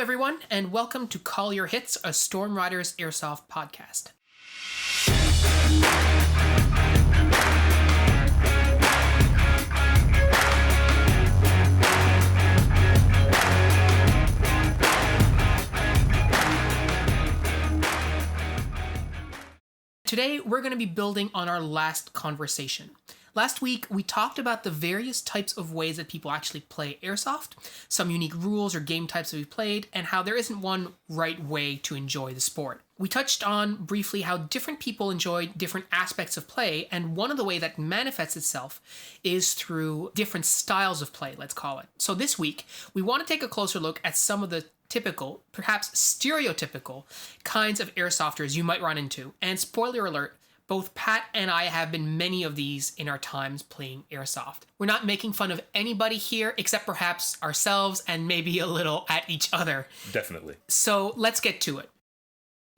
everyone, and welcome to Call Your Hits, a Storm Riders Airsoft podcast. Today, we're going to be building on our last conversation. Last week, we talked about the various types of ways that people actually play Airsoft, some unique rules or game types that we've played, and how there isn't one right way to enjoy the sport. We touched on briefly how different people enjoy different aspects of play, and one of the way that manifests itself is through different styles of play, let's call it. So this week, we want to take a closer look at some of the typical, perhaps stereotypical, kinds of airsofters you might run into. And spoiler alert, both Pat and I have been many of these in our times playing Airsoft. We're not making fun of anybody here except perhaps ourselves and maybe a little at each other. Definitely. So let's get to it.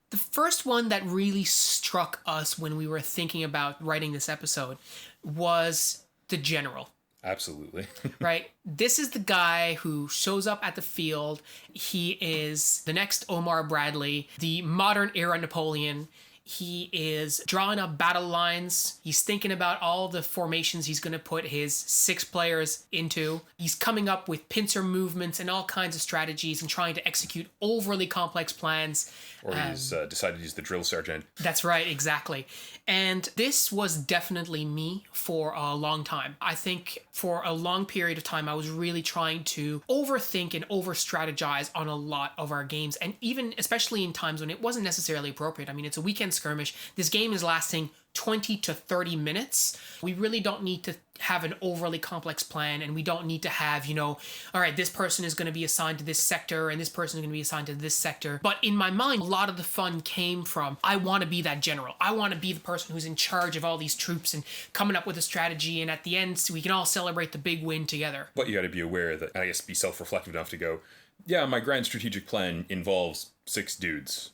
The first one that really struck us when we were thinking about writing this episode was the general. Absolutely. Right? This is the guy who shows up at the field. He is the next Omar Bradley, the modern era Napoleon. He is drawing up battle lines. He's thinking about all the formations he's going to put his 6 players into. He's coming up with pincer movements and all kinds of strategies and trying to execute overly complex plans. Or he's decided he's the drill sergeant. That's right, exactly. And this was definitely me for a long time. I think for a long period of time, I was really trying to overthink and over-strategize on a lot of our games. And even, especially in times when it wasn't necessarily appropriate. I mean, it's a weekend skirmish. This game is lasting 20 to 30 minutes. We really don't need to have an overly complex plan, and we don't need to have, all right, this person is going to be assigned to this sector and this person is going to be assigned to this sector. But in my mind, a lot of the fun came from, I want to be that general. I want to be the person who's in charge of all these troops and coming up with a strategy, and at the end, so we can all celebrate the big win together. But you got to be aware that, I guess, be self-reflective enough to go, yeah, my grand strategic plan involves 6 dudes.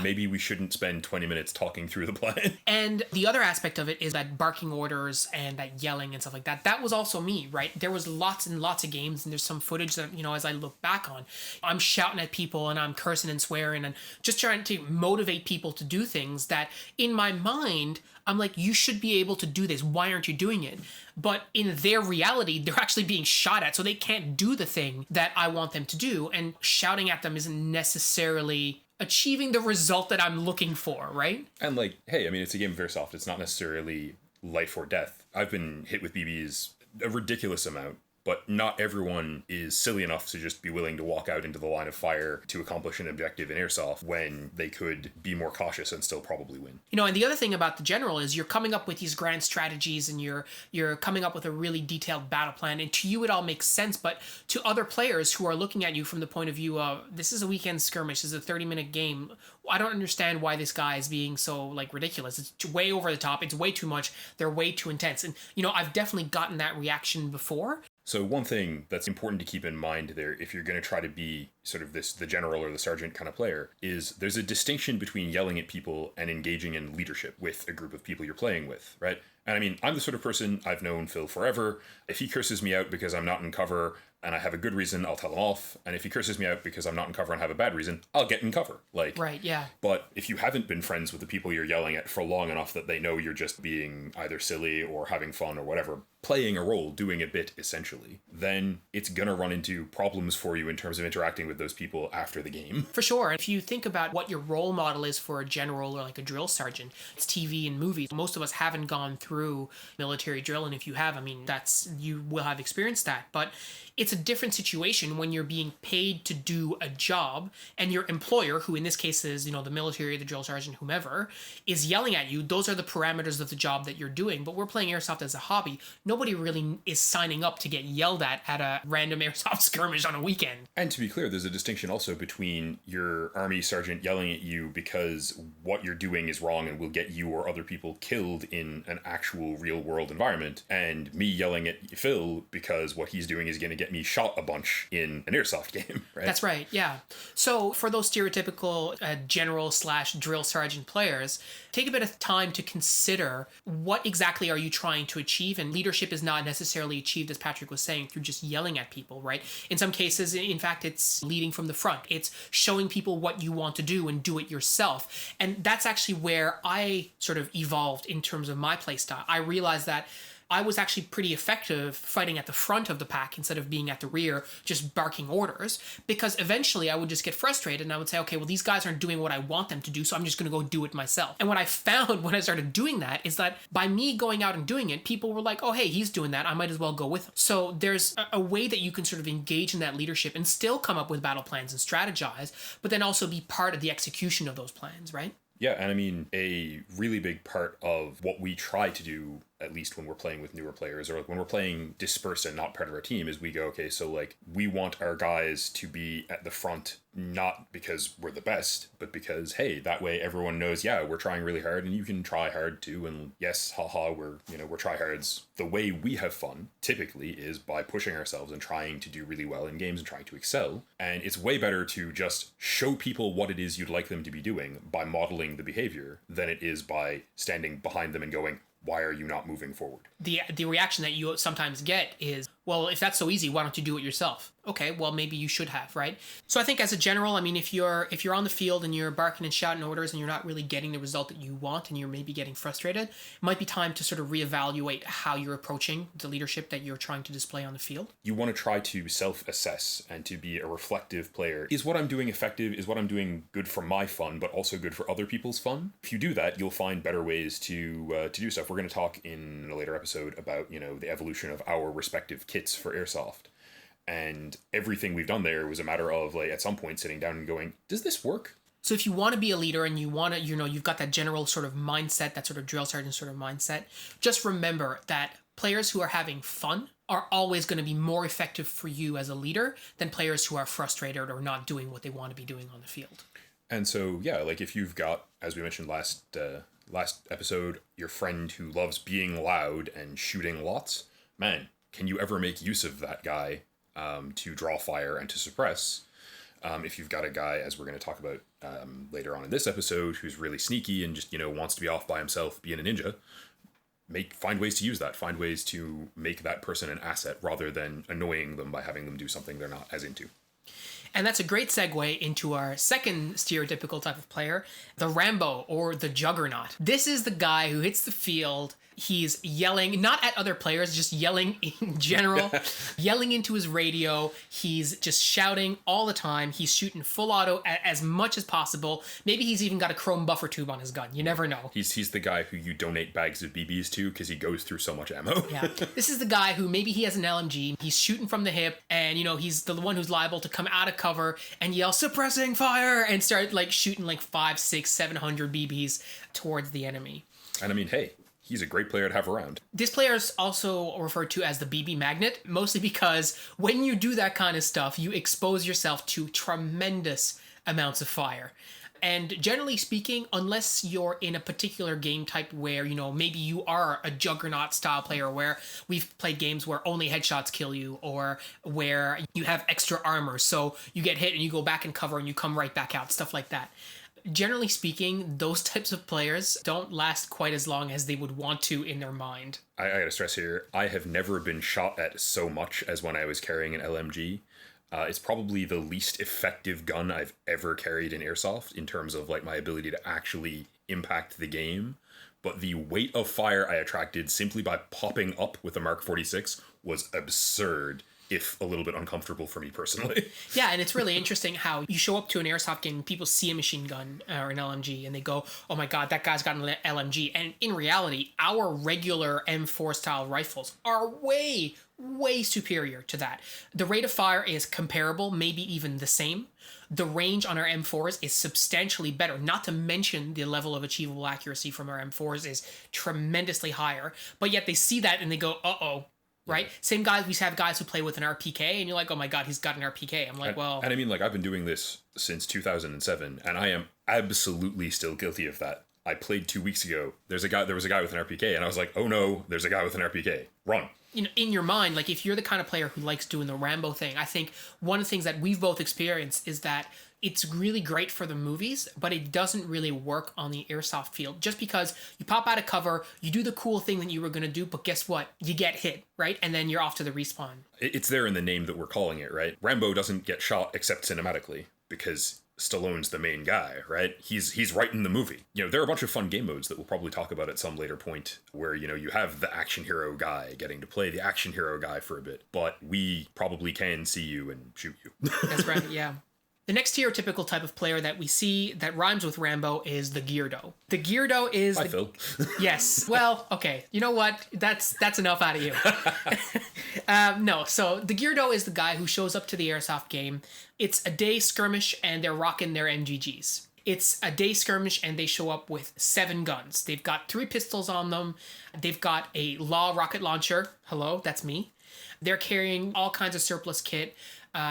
Maybe we shouldn't spend 20 minutes talking through the plan. And the other aspect of it is that barking orders and that yelling and stuff like that. That was also me, right? There was lots and lots of games, and there's some footage that, as I look back on, I'm shouting at people and I'm cursing and swearing and just trying to motivate people to do things that in my mind, I'm like, you should be able to do this. Why aren't you doing it? But in their reality, they're actually being shot at, so they can't do the thing that I want them to do. And shouting at them isn't necessarily achieving the result that I'm looking for, right? And hey, it's a game of Airsoft. It's not necessarily life or death. I've been hit with BBs a ridiculous amount, but not everyone is silly enough to just be willing to walk out into the line of fire to accomplish an objective in Airsoft when they could be more cautious and still probably win. And the other thing about the general is you're coming up with these grand strategies and you're coming up with a really detailed battle plan, and to you it all makes sense, but to other players who are looking at you from the point of view of, this is a weekend skirmish, this is a 30-minute game, I don't understand why this guy is being so ridiculous. It's way over the top, it's way too much, they're way too intense. And I've definitely gotten that reaction before. So one thing that's important to keep in mind there, if you're going to try to be sort of the general or the sergeant kind of player, is there's a distinction between yelling at people and engaging in leadership with a group of people you're playing with, right? And I'm the sort of person, I've known Phil forever. If he curses me out because I'm not in cover and I have a good reason, I'll tell him off. And if he curses me out because I'm not in cover and have a bad reason, I'll get in cover. Right, yeah. But if you haven't been friends with the people you're yelling at for long enough that they know you're just being either silly or having fun or whatever, playing a role, doing a bit essentially, then it's gonna run into problems for you in terms of interacting with those people after the game. For sure. If you think about what your role model is for a general or a drill sergeant, it's TV and movies. Most of us haven't gone through military drill, and if you have, you will have experienced that. But it's a different situation when you're being paid to do a job and your employer, who in this case is, the military, the drill sergeant, whomever, is yelling at you. Those are the parameters of the job that you're doing. But we're playing Airsoft as a hobby. Nobody really is signing up to get yelled at a random Airsoft skirmish on a weekend. And to be clear, there's a distinction also between your army sergeant yelling at you because what you're doing is wrong and will get you or other people killed in an actual actual real world environment, and me yelling at Phil because what he's doing is going to get me shot a bunch in an Airsoft game, right? That's right, yeah. So for those stereotypical general/drill sergeant players, take a bit of time to consider what exactly are you trying to achieve, and leadership is not necessarily achieved, as Patrick was saying, through just yelling at people, right? In some cases, in fact, it's leading from the front. It's showing people what you want to do and do it yourself. And that's actually where I sort of evolved in terms of my playstyle. I realized that I was actually pretty effective fighting at the front of the pack instead of being at the rear, just barking orders, because eventually I would just get frustrated and I would say, okay, well, these guys aren't doing what I want them to do, so I'm just going to go do it myself. And what I found when I started doing that is that by me going out and doing it, people were like, oh, hey, he's doing that, I might as well go with him. So there's a way that you can sort of engage in that leadership and still come up with battle plans and strategize, but then also be part of the execution of those plans, right? Yeah, and I mean, a really big part of what we try to do, at least when we're playing with newer players, or when we're playing dispersed and not part of our team, is we go, okay, so like we want our guys to be at the front, not because we're the best, but because, hey, that way everyone knows, yeah, we're trying really hard and you can try hard too. And yes, haha, we're tryhards. The way we have fun typically is by pushing ourselves and trying to do really well in games and trying to excel. And it's way better to just show people what it is you'd like them to be doing by modeling the behavior than it is by standing behind them and going, why are you not moving forward? The reaction that you sometimes get is, well, if that's so easy, why don't you do it yourself? Okay, well, maybe you should have, right? So I think as a general, I mean, if you're on the field and you're barking and shouting orders and you're not really getting the result that you want and you're maybe getting frustrated, it might be time to sort of reevaluate how you're approaching the leadership that you're trying to display on the field. You want to try to self-assess and to be a reflective player. Is what I'm doing effective? Is what I'm doing good for my fun, but also good for other people's fun? If you do that, you'll find better ways to do stuff. We're going to talk in a later episode about, the evolution of our respective kits for Airsoft. And everything we've done there was a matter of, like, at some point sitting down and going, does this work? So if you want to be a leader and you want to, you've got that general sort of mindset, that sort of drill sergeant sort of mindset, just remember that players who are having fun are always going to be more effective for you as a leader than players who are frustrated or not doing what they want to be doing on the field. And so, yeah, like if you've got, as we mentioned last episode, your friend who loves being loud and shooting lots, man, can you ever make use of that guy to draw fire and to suppress? If you've got a guy, as we're going to talk about later on in this episode, who's really sneaky and just, wants to be off by himself, being a ninja, find ways to use that. Find ways to make that person an asset rather than annoying them by having them do something they're not as into. And that's a great segue into our second stereotypical type of player, the Rambo or the Juggernaut. This is the guy who hits the field. He's yelling, not at other players, just yelling in general, yelling into his radio. He's just shouting all the time. He's shooting full auto as much as possible. Maybe he's even got a chrome buffer tube on his gun. You never know. He's the guy who you donate bags of BBs to because he goes through so much ammo. Yeah. This is the guy who maybe he has an LMG. He's shooting from the hip and, he's the one who's liable to come out of cover and yell, suppressing fire, and start shooting 500, 600, 700 BBs towards the enemy. And I mean, hey, he's a great player to have around. This player is also referred to as the BB magnet, mostly because when you do that kind of stuff, you expose yourself to tremendous amounts of fire. And generally speaking, unless you're in a particular game type where, maybe you are a Juggernaut style player where we've played games where only headshots kill you or where you have extra armor. So you get hit and you go back in cover and you come right back out, stuff like that. Generally speaking, those types of players don't last quite as long as they would want to in their mind. I gotta stress here, I have never been shot at so much as when I was carrying an LMG. It's probably the least effective gun I've ever carried in Airsoft in terms of my ability to actually impact the game. But the weight of fire I attracted simply by popping up with a Mark 46 was absurd, if a little bit uncomfortable for me personally. Yeah, and it's really interesting how you show up to an Airsoft game and people see a machine gun or an LMG and they go, oh my god, that guy's got an LMG. And in reality, our regular M4 style rifles are way superior to that. The rate of fire is comparable, maybe even the same. The range on our M4s is substantially better, not to mention the level of achievable accuracy from our M4s is tremendously higher. But yet they see that and they go, uh-oh. Right? Same guys, we have guys who play with an RPK, and you're like, oh my god, he's got an RPK. I'm like, well... And I mean, I've been doing this since 2007, and I am absolutely still guilty of that. I played 2 weeks ago. There was a guy with an RPK, and I was like, oh no, there's a guy with an RPK. Run. You know, in your mind, like if you're the kind of player who likes doing the Rambo thing, I think one of the things that we've both experienced is that it's really great for the movies, but it doesn't really work on the airsoft field. Just because you pop out of cover, you do the cool thing that you were going to do, but guess what? You get hit, right? And then you're off to the respawn. It's there in the name that we're calling it, right? Rambo doesn't get shot except cinematically because Stallone's the main guy, right? He's right in the movie. You know, there are a bunch of fun game modes that we'll probably talk about at some later point where, you know, you have the action hero guy getting to play the action hero guy for a bit, but we probably can see you and shoot you. That's right, yeah. The next stereotypical type of player that we see that rhymes with Rambo is the Geardo. The Geardo is... Hi, Phil. Yes. Well, okay. You know what? That's enough out of you. No, so the Geardo is the guy who shows up to the airsoft game. It's a day skirmish and they're rocking their MGGs. It's a day skirmish and they show up with 7 guns. They've got 3 pistols on them. They've got a Law rocket launcher. Hello, that's me. They're carrying all kinds of surplus kit.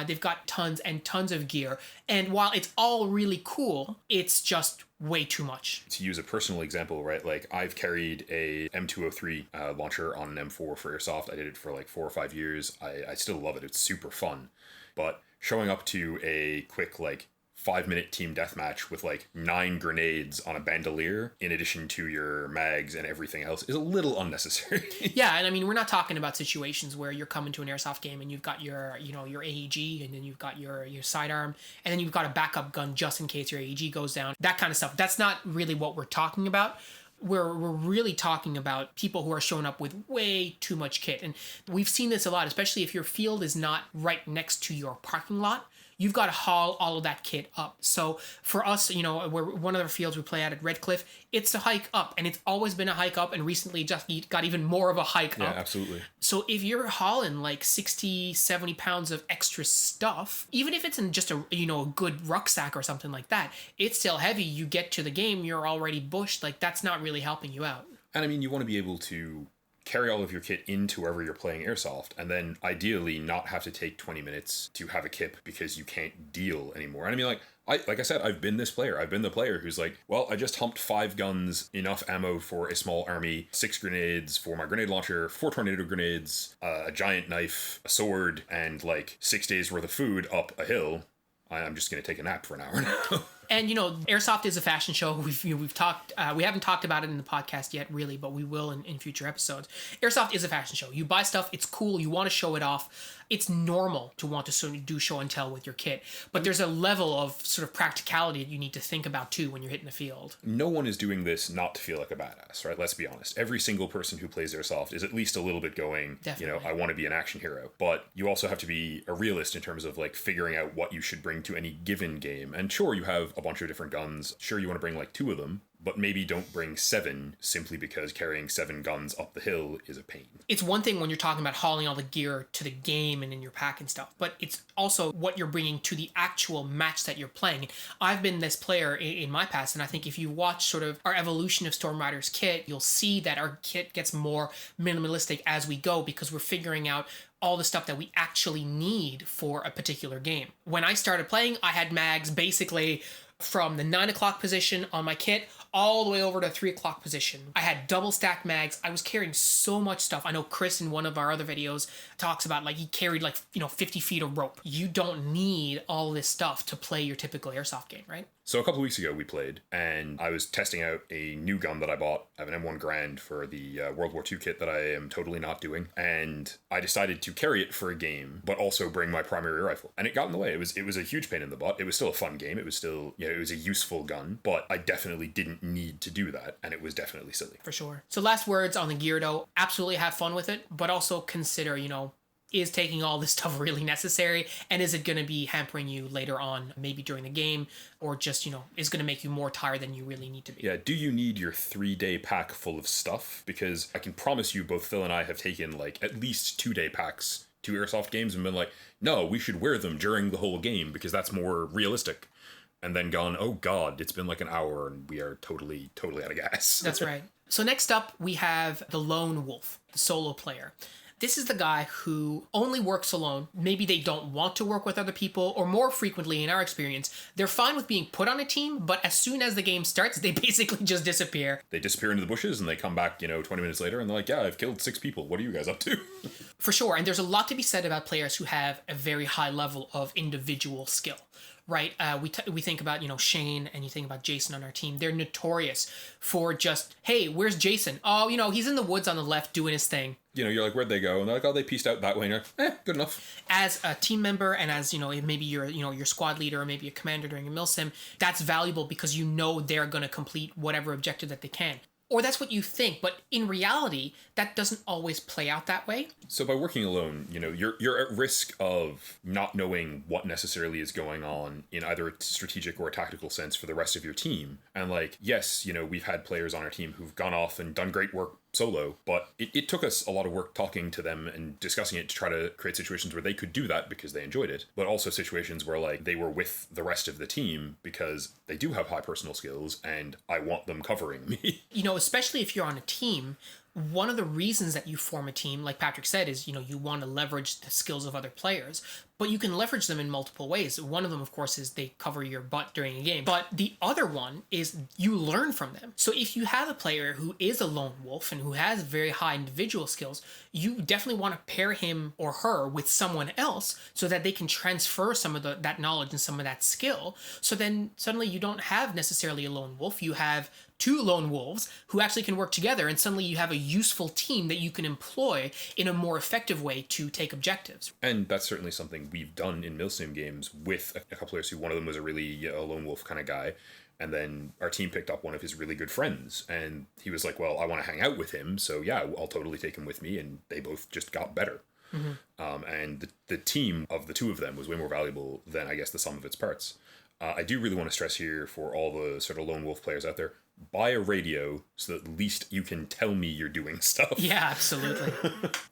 They've got tons and tons of gear. And while it's all really cool, it's just way too much. To use a personal example, right? Like I've carried a M203 launcher on an M4 for Airsoft. I did it for like 4 or 5 years. I still love it. It's super fun. But showing up to a quick like 5-minute team deathmatch with like 9 grenades on a bandolier in addition to your mags and everything else is a little unnecessary. Yeah, and I mean, we're not talking about situations where you're coming to an airsoft game and you've got your, you know, your AEG and then you've got your sidearm and then you've got a backup gun just in case your AEG goes down. That kind of stuff. That's not really what we're talking about. We're really talking about people who are showing up with way too much kit. And we've seen this a lot, especially if your field is not right next to your parking lot. You've got to haul all of that kit up. So for us, you know, we're one of the fields we play at Redcliffe, it's a hike up, and it's always been a hike up, and recently just got even more of a hike up. Yeah, absolutely. So if you're hauling like 60, 70 pounds of extra stuff, even if it's in just a, you know, a good rucksack or something like that, it's still heavy. You get to the game, you're already bushed. Like, that's not really helping you out. And I mean, you want to be able to carry all of your kit into wherever you're playing Airsoft, and then ideally not have to take 20 minutes to have a kip because you can't deal anymore. And I mean, like I said, I've been this player. I've been the player who's like, well, I just humped 5 guns, enough ammo for a small army, 6 grenades for my grenade launcher, 4 tornado grenades, a giant knife, a sword, and like 6 days worth of food up a hill. I'm just going to take a nap for an hour now. And, you know, Airsoft is a fashion show. We've talked, we haven't talked about it in the podcast yet, really, but we will in future episodes. Airsoft is a fashion show. You buy stuff, it's cool, you want to show it off. It's normal to want to sort of do show and tell with your kit, but there's a level of sort of practicality that you need to think about too when you're hitting the field. No one is doing this not to feel like a badass, right? Let's be honest. Every single person who plays Airsoft is at least a little bit going, Definitely. You know, I want to be an action hero. But you also have to be a realist in terms of like figuring out what you should bring to any given game. And sure, you have a bunch of different guns. Sure, you want to bring like 2 of them, but maybe don't bring 7 simply because carrying 7 guns up the hill is a pain. It's one thing when you're talking about hauling all the gear to the game and in your pack and stuff, but it's also what you're bringing to the actual match that you're playing. I've been this player in my past, and I think if you watch sort of our evolution of Storm Rider's kit, you'll see that our kit gets more minimalistic as we go because we're figuring out all the stuff that we actually need for a particular game. When I started playing, I had mags basically from the 9 o'clock position on my kit all the way over to 3 o'clock position. I had double stacked mags. I was carrying so much stuff. I know Chris in one of our other videos talks about like he carried like, you know, 50 feet of rope. You don't need all this stuff to play your typical airsoft game, right? So a couple of weeks ago we played, and I was testing out a new gun that I bought. I have an M1 Grand for the World War II kit that I am totally not doing, and I decided to carry it for a game, but also bring my primary rifle. And it got in the way. It was a huge pain in the butt. It was still a fun game. It was still, you know, it was a useful gun, but I definitely didn't need to do that, and it was definitely silly. For sure. So last words on the Geardo. Absolutely have fun with it, but also consider, you know, is taking all this stuff really necessary, and is it going to be hampering you later on, maybe during the game, or just, you know, is going to make you more tired than you really need to be? Yeah, do you need your 3-day pack full of stuff? Because I can promise you both Phil and I have taken like at least 2-day packs to Airsoft games and been like, no, we should wear them during the whole game because that's more realistic. And then gone, oh god, it's been like an hour and we are totally out of gas. That's right. So next up, we have the lone wolf, the solo player. This is the guy who only works alone. Maybe they don't want to work with other people, or more frequently in our experience, they're fine with being put on a team, but as soon as the game starts, they basically just disappear. They disappear into the bushes and they come back, 20 minutes later and they're like, yeah, I've killed 6 people. What are you guys up to? For sure, and there's a lot to be said about players who have a very high level of individual skill. Right, we think about Shane, and you think about Jason on our team. They're notorious for just, hey, where's Jason? Oh, he's in the woods on the left doing his thing. You're like, where'd they go? And they're like, oh, they pieced out that way. And you're like, good enough. As a team member, and as maybe you're your squad leader, or maybe a commander during a milsim, that's valuable because they're going to complete whatever objective that they can. Or that's what you think, but in reality, that doesn't always play out that way. So by working alone, you're at risk of not knowing what necessarily is going on in either a strategic or a tactical sense for the rest of your team. And yes, we've had players on our team who've gone off and done great work solo, but it took us a lot of work talking to them and discussing it to try to create situations where they could do that because they enjoyed it, but also situations where they were with the rest of the team because they do have high personal skills and I want them covering me. Especially if you're on a team, one of the reasons that you form a team, like Patrick said, is, you want to leverage the skills of other players, but you can leverage them in multiple ways. One of them, of course, is they cover your butt during a game, but the other one is you learn from them. So if you have a player who is a lone wolf and who has very high individual skills, you definitely want to pair him or her with someone else so that they can transfer some of that knowledge and some of that skill. So then suddenly you don't have necessarily a lone wolf. You have 2 lone wolves who actually can work together, and suddenly you have a useful team that you can employ in a more effective way to take objectives. And that's certainly something we've done in milsim games with a couple players who one of them was a really a lone wolf kind of guy, and then our team picked up one of his really good friends and he was like, well, I want to hang out with him, so yeah, I'll totally take him with me, and they both just got better. And the team of the 2 of them was way more valuable than I guess the sum of its parts. I do really want to stress here for all the sort of lone wolf players out there, buy a radio so that at least you can tell me you're doing stuff. Yeah, absolutely.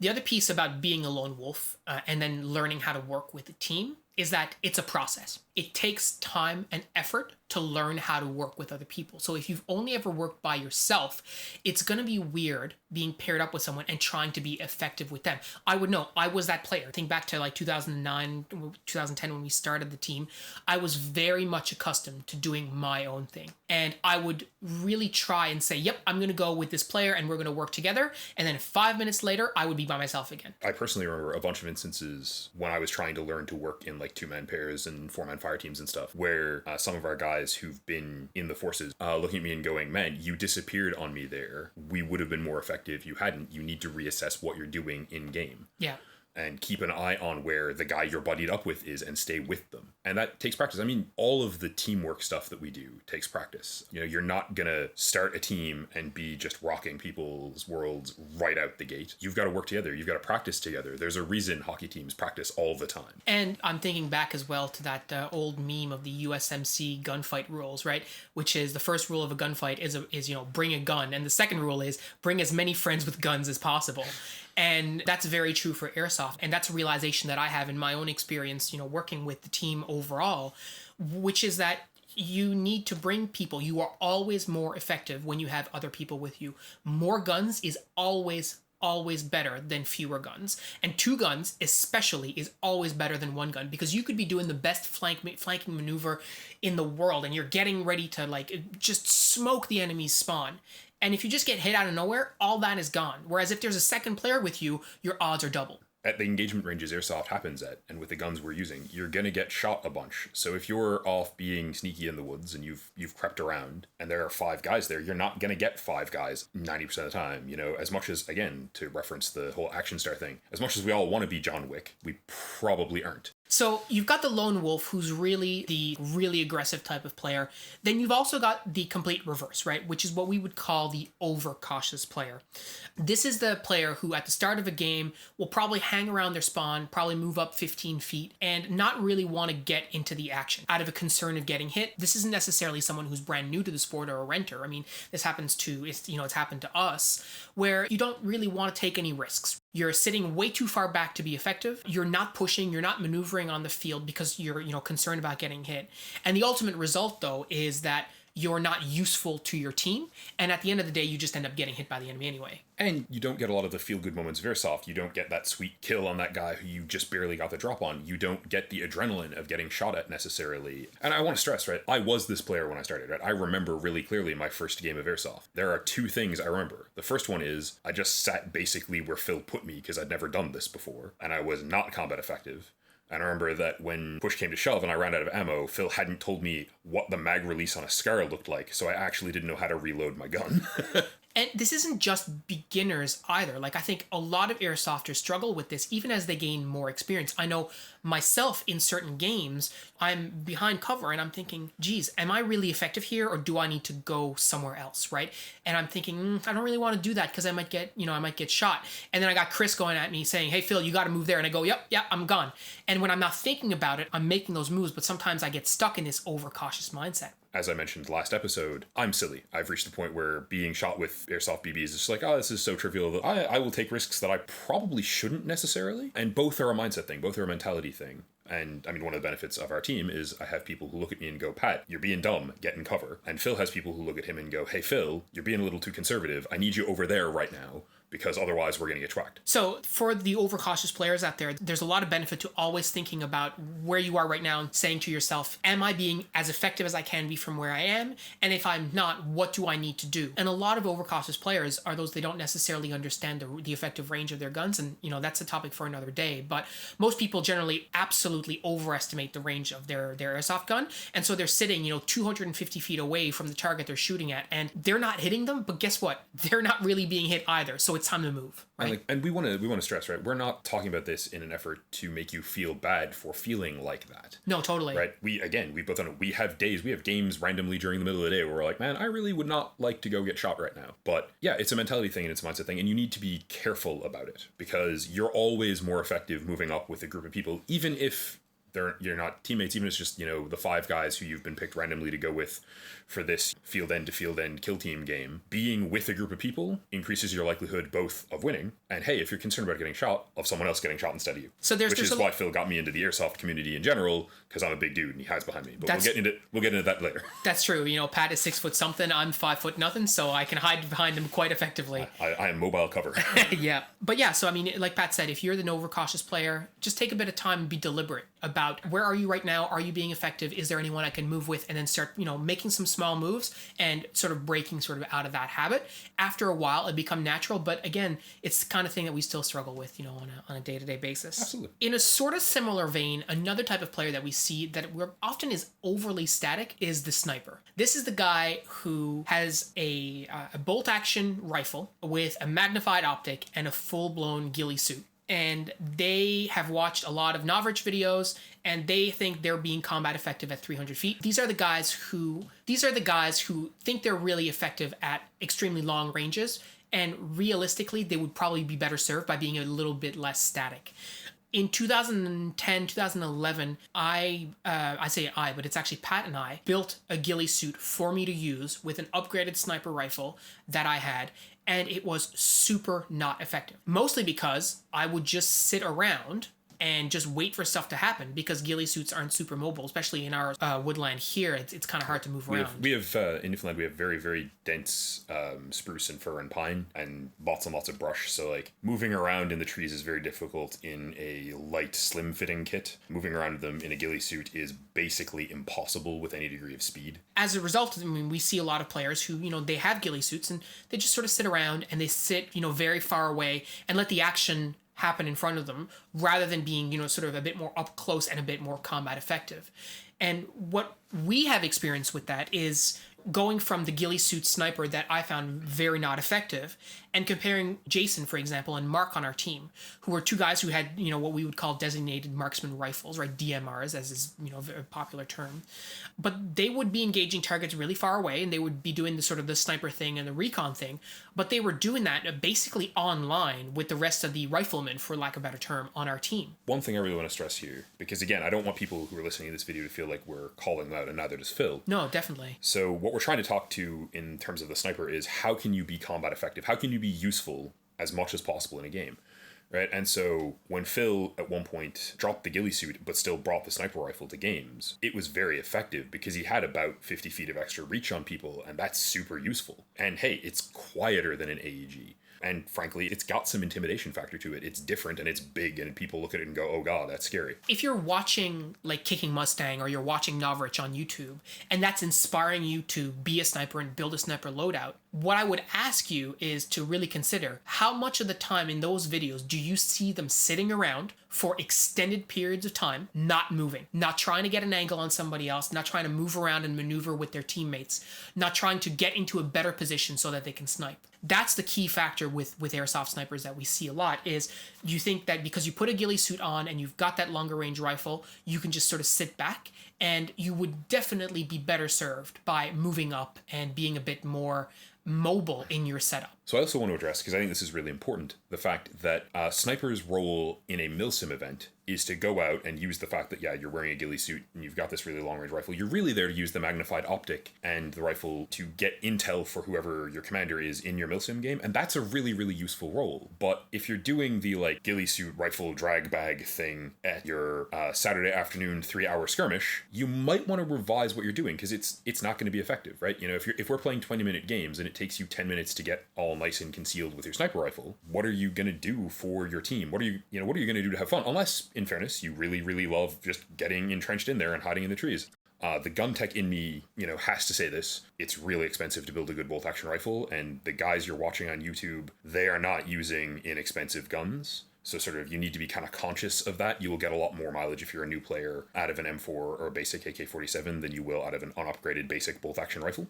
The other piece about being a lone wolf and then learning how to work with a team is that it's a process. It takes time and effort to learn how to work with other people. So if you've only ever worked by yourself, it's going to be weird being paired up with someone and trying to be effective with them. I would know. I was that player. Think back to 2009, 2010 when we started the team. I was very much accustomed to doing my own thing. And I would really try and say, yep, I'm going to go with this player and we're going to work together. And then 5 minutes later, I would be by myself again. I personally remember a bunch of instances when I was trying to learn to work in 2-man pairs and 4-man fire teams and stuff, where some of our guys who've been in the forces looking at me and going, man, you disappeared on me there. We would have been more effective. You hadn't. You need to reassess what you're doing in game. Yeah. And keep an eye on where the guy you're buddied up with is and stay with them. And that takes practice. I mean, all of the teamwork stuff that we do takes practice. You're not going to start a team and be just rocking people's worlds right out the gate. You've got to work together. You've got to practice together. There's a reason hockey teams practice all the time. And I'm thinking back as well to that old meme of the USMC gunfight rules, right? Which is the first rule of a gunfight is bring a gun. And the second rule is bring as many friends with guns as possible. And that's very true for Airsoft. And that's a realization that I have in my own experience, working with the team overall, which is that you need to bring people. You are always more effective when you have other people with you. More guns is always better than fewer guns. And 2 guns especially is always better than 1 gun, because you could be doing the best flanking maneuver in the world and you're getting ready to just smoke the enemy's spawn. And if you just get hit out of nowhere, all that is gone. Whereas if there's a second player with you, your odds are double. At the engagement ranges Airsoft happens at, and with the guns we're using, you're going to get shot a bunch. So if you're off being sneaky in the woods and you've crept around and there are 5 guys there, you're not going to get 5 guys 90% of the time. As much as, again, to reference the whole action star thing, as much as we all want to be John Wick, we probably aren't. So you've got the lone wolf, who's really the really aggressive type of player. Then you've also got the complete reverse, right? Which is what we would call the overcautious player. This is the player who at the start of a game will probably hang around their spawn, probably move up 15 feet, and not really want to get into the action out of a concern of getting hit. This isn't necessarily someone who's brand new to the sport or a renter. I mean, this happens to, it's happened to us, where you don't really want to take any risks. You're sitting way too far back to be effective. You're not pushing, you're not maneuvering on the field because you're, concerned about getting hit. And the ultimate result, though, is that you're not useful to your team. And at the end of the day, you just end up getting hit by the enemy anyway. And you don't get a lot of the feel-good moments of Airsoft. You don't get that sweet kill on that guy who you just barely got the drop on. You don't get the adrenaline of getting shot at necessarily. And I want to stress, right, I was this player when I started, right? I remember really clearly my first game of Airsoft. There are two things I remember. The first one is I just sat basically where Phil put me because I'd never done this before, and I was not combat effective. And I remember that when push came to shove and I ran out of ammo, Phil hadn't told me what the mag release on a SCAR looked like, so I actually didn't know how to reload my gun. And this isn't just beginners either. Like, I think a lot of airsofters struggle with this even as they gain more experience. I know myself in certain games, I'm behind cover and I'm thinking, geez, am I really effective here or do I need to go somewhere else, right? And I'm thinking, I don't really want to do that because I might get shot. And then I got Chris going at me saying, hey, Phil, you got to move there. And I go, yep, I'm gone. And when I'm not thinking about it, I'm making those moves, but sometimes I get stuck in this overcautious mindset. As I mentioned last episode, I'm silly. I've reached the point where being shot with Airsoft BBs is just like, oh, this is so trivial that I will take risks that I probably shouldn't necessarily. And both are a mindset thing. Both are a mentality thing. And I mean, one of the benefits of our team is I have people who look at me and go, Pat, you're being dumb, get in cover. And Phil has people who look at him and go, hey, Phil, you're being a little too conservative. I need you over there right now, because otherwise we're going to get tracked. So for the overcautious players out there, there's a lot of benefit to always thinking about where you are right now and saying to yourself, am I being as effective as I can be from where I am? And if I'm not, what do I need to do? And a lot of overcautious players are those they don't necessarily understand the effective range of their guns. And, that's a topic for another day. But most people generally absolutely overestimate the range of their airsoft gun. And so they're sitting, 250 feet away from the target they're shooting at. And they're not hitting them. But guess what? They're not really being hit either. So it's time to move, right? And we want to stress, right? We're not talking about this in an effort to make you feel bad for feeling like that. No, totally. Right? We both on it. We have games randomly during the middle of the day where we're like, man, I really would not like to go get shot right now. But yeah, it's a mentality thing and it's a mindset thing, and you need to be careful about it because you're always more effective moving up with a group of people, even if you're not teammates, even if it's just, the 5 guys who you've been picked randomly to go with for this field end to field end kill team game. Being with a group of people increases your likelihood both of winning and, hey, if you're concerned about getting shot, of someone else getting shot instead of you. So which is why Phil got me into the airsoft community in general, because I'm a big dude and he hides behind me. But we'll get into that later. That's true. Pat is 6 foot something, I'm 5 foot nothing, so I can hide behind him quite effectively. I am mobile cover. Yeah. But yeah, so I mean, like Pat said, if you're the overcautious player, just take a bit of time and be deliberate about where are you right now? Are you being effective? Is there anyone I can move with? And then start, making some small moves and sort of breaking sort of out of that habit. After a while, it become natural. But again, it's the kind of thing that we still struggle with, on a day-to-day basis. Absolutely. In a sort of similar vein, another type of player that we see that we're often is overly static is the sniper. This is the guy who has a bolt-action rifle with a magnified optic and a full-blown ghillie suit. And they have watched a lot of Novrich videos and they think they're being combat effective at 300 feet. These are the guys who think they're really effective at extremely long ranges, and realistically they would probably be better served by being a little bit less static. In 2010, 2011, but it's actually Pat and I built a ghillie suit for me to use with an upgraded sniper rifle that I had, and it was super not effective. Mostly because I would just sit around and just wait for stuff to happen because ghillie suits aren't super mobile, especially in our woodland here. It's kind of hard to move around. We have in Newfoundland, we have very, very dense spruce and fir and pine and lots and lots of brush. So like moving around in the trees is very difficult in a light, slim-fitting kit. Moving around them in a ghillie suit is basically impossible with any degree of speed. As a result, I mean, we see a lot of players who, they have ghillie suits and they just sort of sit around and they sit, very far away and let the action happen in front of them rather than being, sort of a bit more up close and a bit more combat effective. And what we have experienced with that is going from the ghillie suit sniper that I found very not effective and comparing Jason, for example, and Mark on our team, who were 2 guys who had, what we would call designated marksman rifles, right? DMRs, as is, a very popular term. But they would be engaging targets really far away and they would be doing the sort of the sniper thing and the recon thing. But they were doing that basically online with the rest of the riflemen, for lack of a better term, on our team. One thing I really want to stress here, because again, I don't want people who are listening to this video to feel like we're calling them out, and neither does Phil. No, definitely. So what we're trying to talk to in terms of the sniper is how can you be combat effective? How can you be useful as much as possible in a game? right? And so when Phil at one point dropped the ghillie suit but still brought the sniper rifle to games, it was very effective because he had about 50 feet of extra reach on people, and that's super useful. And hey, it's quieter than an AEG. And frankly, it's got some intimidation factor to it. It's different and it's big, and people look at it and go, oh god, that's scary. If you're watching like Kicking Mustang or you're watching Novrich on YouTube, and that's inspiring you to be a sniper and build a sniper loadout, what I would ask you is to really consider how much of the time in those videos do you see them sitting around for extended periods of time, not moving, not trying to get an angle on somebody else, not trying to move around and maneuver with their teammates, not trying to get into a better position so that they can snipe. That's the key factor with airsoft snipers that we see a lot is you think that because you put a ghillie suit on and you've got that longer range rifle, you can just sort of sit back, and you would definitely be better served by moving up and being a bit more mobile in your setup. So I also want to address, because I think this is really important, the fact that sniper's role in a milsim event is to go out and use the fact that, yeah, you're wearing a ghillie suit and you've got this really long range rifle. You're really there to use the magnified optic and the rifle to get intel for whoever your commander is in your milsim game. And that's a really, really useful role. But if you're doing the like ghillie suit rifle drag bag thing at your Saturday afternoon 3-hour skirmish, you might want to revise what you're doing, because it's not going to be effective, right? You know, if we're playing 20-minute games and it takes you 10 minutes to get all nice and concealed with your sniper rifle, what are you going to do for your team? What are you going to do to have fun? Unless, in fairness, you really, really love just getting entrenched in there and hiding in the trees. The gun tech in me, has to say this. It's really expensive to build a good bolt action rifle, and the guys you're watching on YouTube, they are not using inexpensive guns. So sort of you need to be kind of conscious of that. You will get a lot more mileage if you're a new player out of an M4 or a basic AK-47 than you will out of an unupgraded basic bolt action rifle.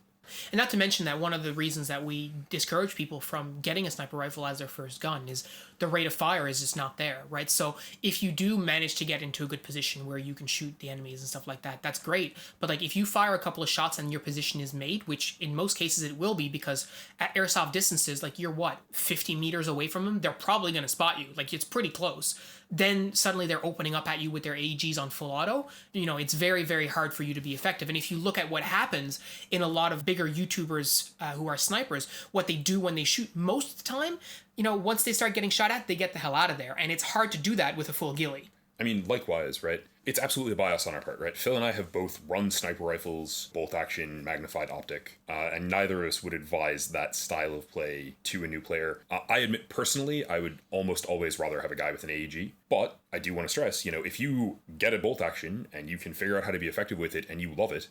And not to mention that one of the reasons that we discourage people from getting a sniper rifle as their first gun is the rate of fire is just not there, right? So if you do manage to get into a good position where you can shoot the enemies and stuff like that, that's great. But like if you fire a couple of shots and your position is made, which in most cases it will be, because at airsoft distances, like you're 50 meters away from them, they're probably going to spot you. Like it's pretty close. Then suddenly they're opening up at you with their AEGs on full auto. It's very, very hard for you to be effective. And if you look at what happens in a lot of bigger YouTubers who are snipers, what they do when they shoot most of the time, once they start getting shot at, they get the hell out of there. And it's hard to do that with a full ghillie. I mean, likewise, right? It's absolutely a bias on our part, right? Phil and I have both run sniper rifles, bolt action, magnified optic, and neither of us would advise that style of play to a new player. I admit, personally, I would almost always rather have a guy with an AEG, but I do want to stress, if you get a bolt action and you can figure out how to be effective with it and you love it,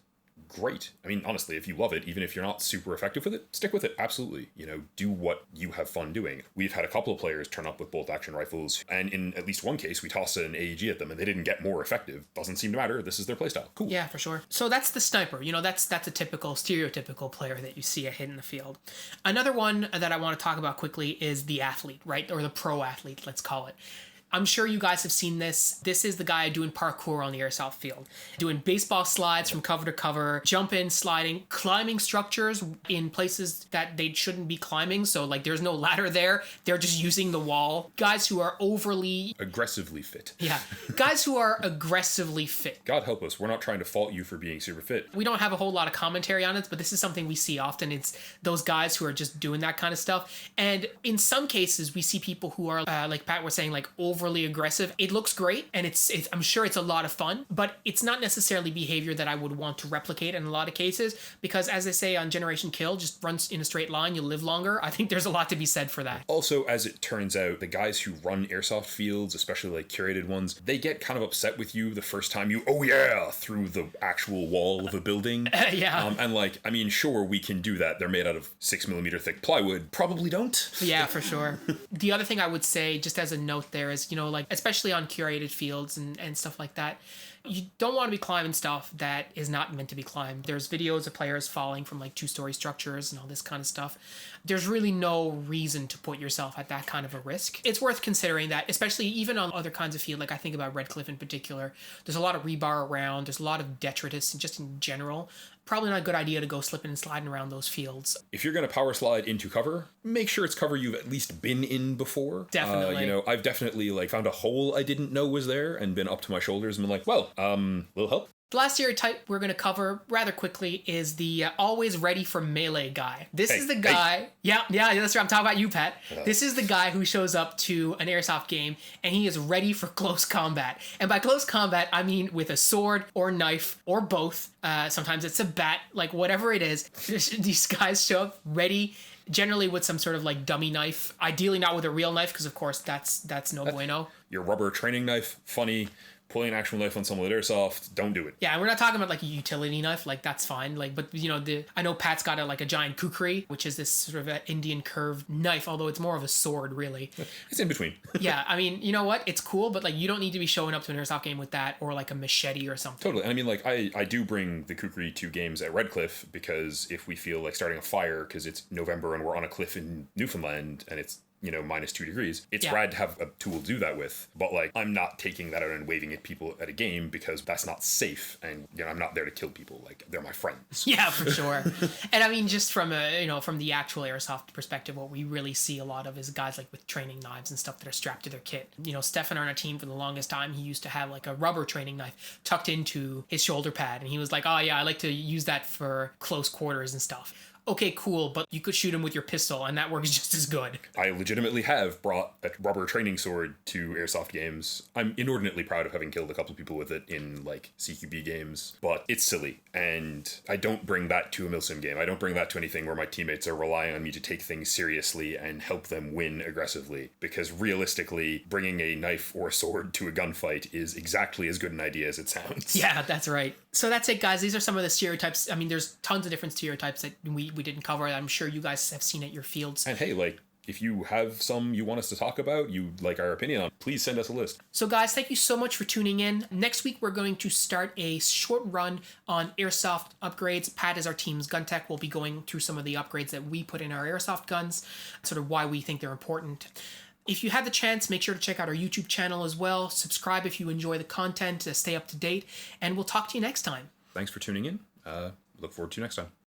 great. I mean, honestly, if you love it, even if you're not super effective with it, stick with it. Absolutely. Do what you have fun doing. We've had a couple of players turn up with bolt action rifles, and in at least one case, we tossed an AEG at them and they didn't get more effective. Doesn't seem to matter. This is their playstyle. Cool. Yeah, for sure. So that's the sniper. That's a typical, stereotypical player that you see a hit in the field. Another one that I want to talk about quickly is the athlete, right? Or the pro athlete, let's call it. I'm sure you guys have seen this. This is the guy doing parkour on the airsoft field, doing baseball slides from cover to cover, jumping, sliding, climbing structures in places that they shouldn't be climbing. So like there's no ladder there. They're just using the wall. Guys who are aggressively fit. Yeah. Guys who are aggressively fit. God help us. We're not trying to fault you for being super fit. We don't have a whole lot of commentary on it, but this is something we see often. It's those guys who are just doing that kind of stuff. And in some cases, we see people who are, like Pat was saying, like overly aggressive. It looks great, and it's I'm sure it's a lot of fun, but it's not necessarily behavior that I would want to replicate in a lot of cases, because as they say on Generation Kill, just runs in a straight line, you'll live longer. I think there's a lot to be said for that. Also, as it turns out, the guys who run airsoft fields, especially like curated ones, they get kind of upset with you the first time you, through the actual wall of a building. Yeah. And like, I mean, sure, we can do that. They're made out of 6mm thick plywood. Probably don't. Yeah, for sure. The other thing I would say, just as a note there, is, like, especially on curated fields and stuff like that, you don't want to be climbing stuff that is not meant to be climbed. There's videos of players falling from like 2-story structures and all this kind of stuff. There's really no reason to put yourself at that kind of a risk. It's worth considering that, especially even on other kinds of field. Like I think about Red Cliff in particular. There's a lot of rebar around. There's a lot of detritus just in general. Probably not a good idea to go slipping and sliding around those fields. If you're going to power slide into cover, make sure it's cover you've at least been in before. Definitely. I've definitely like found a hole I didn't know was there and been up to my shoulders and been like, well, little help. The last stereotype we're going to cover rather quickly is the always ready for melee guy. This is the guy. Yeah, that's right. I'm talking about you, Pat. This is the guy who shows up to an Airsoft game and he is ready for close combat. And by close combat, I mean with a sword or knife or both. Sometimes it's a bat, like whatever it is. These guys show up ready, generally with some sort of like dummy knife. Ideally not with a real knife, because of course that's no bueno. Your rubber training knife, funny. Pulling an actual knife on someone with Airsoft, don't do it. Yeah, we're not talking about like a utility knife, like that's fine. Like, but I know Pat's got a giant kukri, which is this sort of an Indian curved knife, although it's more of a sword, really. It's in between. Yeah, I mean, you know what? It's cool, but like you don't need to be showing up to an Airsoft game with that or like a machete or something. Totally. I mean, like I do bring the kukri to games at Redcliffe because if we feel like starting a fire because it's November and we're on a cliff in Newfoundland and it's -2 degrees. It's rad to have a tool to do that with, but like I'm not taking that out and waving at people at a game because that's not safe, and I'm not there to kill people. Like they're my friends. Yeah, for sure. And I mean, just from from the actual Airsoft perspective, what we really see a lot of is guys like with training knives and stuff that are strapped to their kit. Stefan on our team for the longest time, he used to have like a rubber training knife tucked into his shoulder pad, and he was like, oh yeah, I like to use that for close quarters and stuff. Okay, cool, but you could shoot him with your pistol, and that works just as good. I legitimately have brought a rubber training sword to Airsoft games. I'm inordinately proud of having killed a couple of people with it in, like, CQB games, but it's silly, and I don't bring that to a Milsim game. I don't bring that to anything where my teammates are relying on me to take things seriously and help them win aggressively, because realistically, bringing a knife or a sword to a gunfight is exactly as good an idea as it sounds. Yeah, that's right. So that's it, guys. These are some of the stereotypes. I mean, there's tons of different stereotypes that we didn't cover. I'm sure you guys have seen at your fields. And hey, like, if you have some you want us to talk about, you like our opinion on, please send us a list. So guys, thank you so much for tuning in. Next week, we're going to start a short run on Airsoft upgrades. Pat is our team's gun tech. We'll be going through some of the upgrades that we put in our Airsoft guns, sort of why we think they're important. If you have the chance, make sure to check out our YouTube channel as well. Subscribe if you enjoy the content to stay up to date, and we'll talk to you next time. Thanks for tuning in. Look forward to you next time.